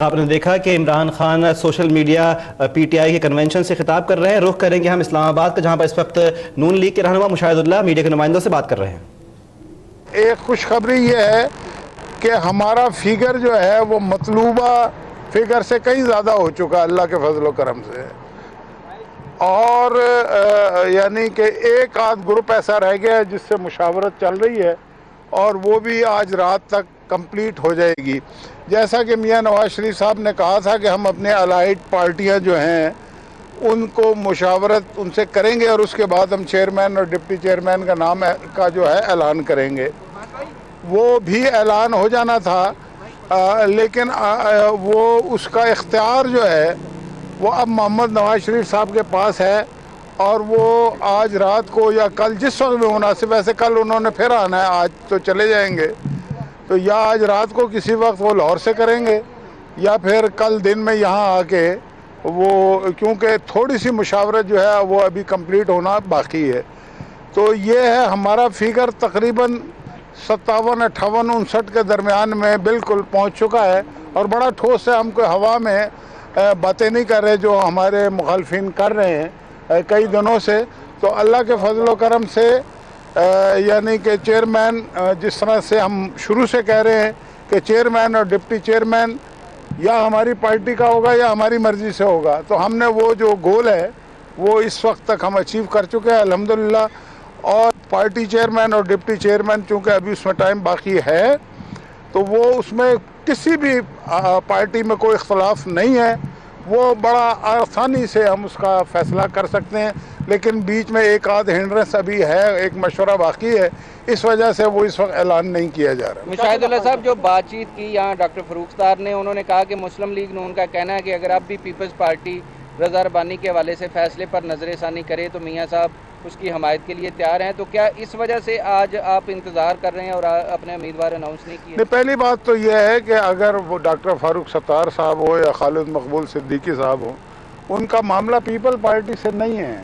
آپ نے دیکھا کہ Imran Khan social media P T I کے کنونشن سے خطاب کر رہے ہیں. رخ کریں گے ہم اسلام آباد کا، جہاں پر اس وقت نون لیگ کے رہنما مشاہد اللہ میڈیا کے نمائندوں سے بات کر رہے ہیں. ایک خوشخبری یہ ہے کہ ہمارا فگر جو ہے وہ مطلوبہ فگر سے کہیں زیادہ ہو چکا اللہ کے فضل و کرم سے، اور یعنی کہ ایک آدھ گروپ ایسا رہ گیا ہے جس سے مشاورت چل رہی ہے، اور وہ بھی آج رات تک کمپلیٹ ہو جائے گی. جیسا کہ میاں نواز شریف صاحب نے کہا تھا کہ ہم اپنے الائڈ پارٹیاں جو ہیں ان کو مشاورت ان سے کریں گے، اور اس کے بعد ہم چیئرمین اور ڈپٹی چیئرمین کا نام کا جو ہے اعلان کریں گے. وہ بھی اعلان ہو جانا تھا، لیکن وہ اس کا اختیار جو ہے وہ اب محمد نواز شریف صاحب کے پاس ہے، اور وہ آج رات کو یا کل جس وقت بھی مناسب، ویسے کل انہوں نے پھر آنا ہے، آج تو چلے جائیں گے، تو یا آج رات کو کسی وقت وہ لاہور سے کریں گے یا پھر کل دن میں یہاں آ کے وہ، کیونکہ تھوڑی سی مشاورت جو ہے وہ ابھی کمپلیٹ ہونا باقی ہے. تو یہ ہے ہمارا فگر تقریباً 57، 58، 59 کے درمیان میں بالکل پہنچ چکا ہے، اور بڑا ٹھوس ہے. ہم کوئی ہوا میں باتیں نہیں کر رہے جو ہمارے مخالفین کر رہے ہیں کئی دنوں سے. تو اللہ کے فضل و کرم سے یعنی کہ چیئرمین، جس طرح سے ہم شروع سے کہہ رہے ہیں کہ چیئرمین اور ڈپٹی چیئرمین یا ہماری پارٹی کا ہوگا یا ہماری مرضی سے ہوگا، تو ہم نے وہ جو گول ہے وہ اس وقت تک ہم اچیو کر چکے ہیں الحمدللہ. اور پارٹی چیئرمین اور ڈپٹی چیئرمین چونکہ ابھی اس میں ٹائم باقی ہے، تو وہ اس میں کسی بھی پارٹی میں کوئی اختلاف نہیں ہے، وہ بڑا آسانی سے ہم اس کا فیصلہ کر سکتے ہیں. لیکن بیچ میں ایک آدھ ہنڈرنس ابھی ہے، ایک مشورہ باقی ہے، اس وجہ سے وہ اس وقت اعلان نہیں کیا جا رہا. مشاہد اللہ صاحب، جو بات چیت کی یہاں ڈاکٹر فروخ صدار نے، انہوں نے کہا کہ مسلم لیگ نون کا کہنا ہے کہ اگر اب بھی پیپلز پارٹی رضا ربانی کے حوالے سے فیصلے پر نظر ثانی کرے تو میاں صاحب اس کی حمایت کے لیے تیار ہیں. تو کیا اس وجہ سے آج آپ انتظار کر رہے ہیں اور اپنے امیدوار اناؤنس نہیں کیے؟ پہلی بات تو یہ ہے کہ اگر وہ ڈاکٹر فاروق ستار صاحب ہو یا خالد مقبول صدیقی صاحب ہو، ان کا معاملہ پیپل پارٹی سے نہیں ہے،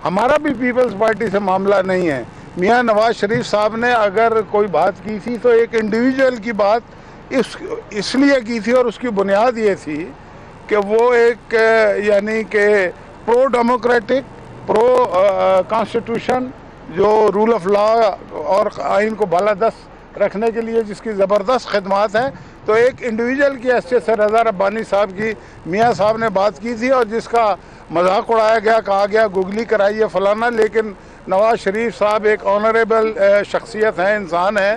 ہمارا بھی پیپلز پارٹی سے معاملہ نہیں ہے. میاں نواز شریف صاحب نے اگر کوئی بات کی تھی تو ایک انڈیویجول کی بات اس لیے کی تھی، اور اس کی بنیاد یہ تھی کہ وہ ایک یعنی کہ پرو ڈیموکریٹک، پرو کانسٹیٹیوشن، جو رول آف لا اور آئین کو بالادست رکھنے کے لیے جس کی زبردست خدمات ہیں، تو ایک انڈیویجول کی حیثیت سے رضا ربانی صاحب کی میاں صاحب نے بات کی تھی، اور جس کا مذاق اڑایا گیا، کہا گیا گگلی کرائیے فلانا. لیکن نواز شریف صاحب ایک آنریبل شخصیت ہیں، انسان ہیں.